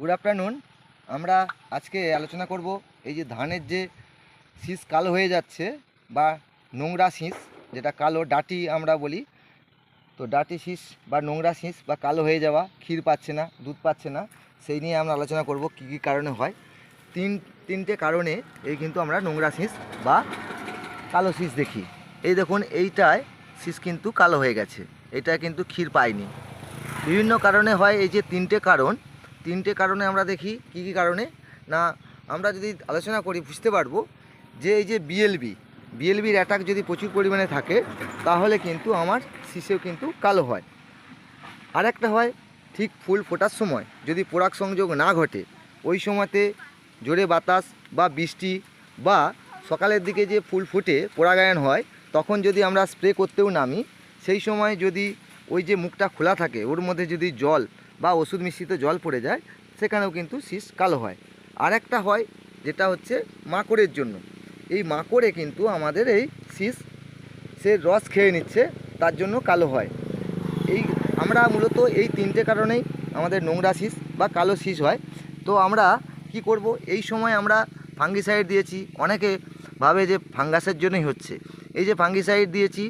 Good afternoon. আমরা আজকে আলোচনা করব এই যে ধানের যে শীষ কালো হয়ে যাচ্ছে বা নোংরা শীষ, যেটা কালো ডাঁটি আমরা বলি। তো ডাঁটি শীষ বা নোংরা শীষ বা কালো হয়ে যাওয়া, ক্ষীর পাচ্ছে না, দুধ পাচ্ছে না, সেই নিয়ে আমরা আলোচনা করব কী কী কারণে হয়। তিনটে কারণে এই কিন্তু আমরা নোংরা শীষ বা কালো শীষ দেখি। এই দেখুন, এইটায় শীষ কিন্তু কালো হয়ে গেছে, এটা কিন্তু ক্ষীর পায়নি। বিভিন্ন কারণে হয় এই যে তিনটে কারণে আমরা দেখি কী কী কারণে না। আমরা যদি আলোচনা করি বুঝতে পারবো যে এই যে বিএলবির অ্যাটাক যদি প্রচুর পরিমাণে থাকে তাহলে কিন্তু আমার শীষেও কিন্তু কালো হয়। আর একটা হয় ঠিক ফুল ফোটার সময় যদি পরাগ সংযোগ না ঘটে, ওই সময়তে জোরে বাতাস বা বৃষ্টি বা সকালের দিকে যে ফুল ফুটে পরাগায়ন হয়, তখন যদি আমরা স্প্রে করতেও নামি, সেই সময় যদি ওই যে মুখটা খোলা থাকে ওর মধ্যে যদি জল বা ওষুধ মিশ্রিত জল পড়ে যায়, সেখানেও কিন্তু শীষ কালো হয়। আর একটা হয় যেটা হচ্ছে মাকড়ের জন্য। এই মাকড়ে কিন্তু আমাদের এই শীষ সে রস খেয়ে নিচ্ছে, তার জন্য কালো হয়। এই আমরা মূলত এই তিনটে কারণেই আমাদের নোংরা শীষ বা কালো শীষ হয়। তো আমরা কি করব, এই সময় আমরা ফাঙ্গিসাইড দিয়েছি, অনেকে ভাবে যে ফাঙ্গাসের জন্যই হচ্ছে। এই যে ফাঙ্গিসাইড দিয়েছি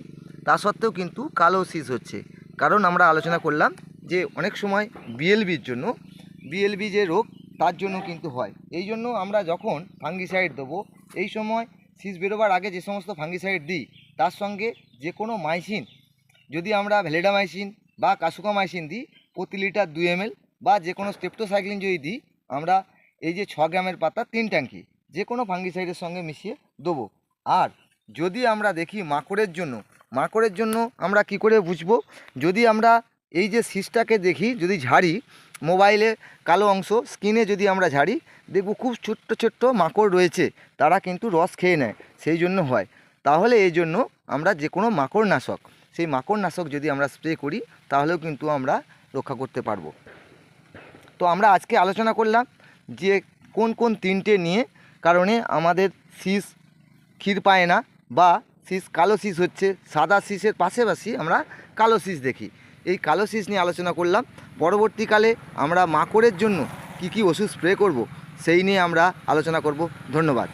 তা সত্ত্বেও কিন্তু কালো শীষ হচ্ছে, কারণ আমরা আলোচনা করলাম যে অনেক সময় বিএলবি যে রোগ তার জন্য কিন্তু হয়। এই জন্য আমরা যখন ফাঙ্গিসাইড দেবো, এই সময় শীষ বেরোবার আগে যে সমস্ত ফাঙ্গিসাইড দিই তার সঙ্গে যে কোনো মাইসিন, যদি আমরা ভ্যালিডামাইসিন বা কাসুকামাইসিন দিই প্রতি লিটার 2 ml, বা যে কোনো স্টেপটোসাইক্লিন যদি দিই আমরা এই যে 6 গ্রামের পাতা 3 ট্যাঙ্কি যে কোনো ফাঙ্গিসাইডের সঙ্গে মিশিয়ে দেবো। আর যদি আমরা দেখি মাকড়ের জন্য আমরা কি করে বুঝবো, যদি আমরা এই যে শীষটাকে দেখি, যদি ঝাড়ি মোবাইলে কালো অংশ স্কিনে যদি আমরা ঝাড়ি, দেখব খুব ছোট্ট ছোট্ট মাকড় রয়েছে, তারা কিন্তু রস খেয়ে নেয়, সেই জন্য হয়। তাহলে এই জন্য আমরা যে কোনো মাকড়নাশক, সেই মাকড়নাশক যদি আমরা স্প্রে করি তাহলেও কিন্তু আমরা রক্ষা করতে পারবো। তো আমরা আজকে আলোচনা করলাম যে কোন কোন তিনটে নিয়ে কারণে আমাদের শীষ ক্ষীর পায় না বা শীষ কালো শীষ হচ্ছে। সাদা শীষের পাশাপাশি আমরা কালো শীষ দেখি, এই কালো শীষ নিয়ে আলোচনা করলাম। পরবর্তীকালে আমরা মাকড়ের জন্য কি কি ওষুধ স্প্রে করব সেই নিয়ে আমরা আলোচনা করব। ধন্যবাদ।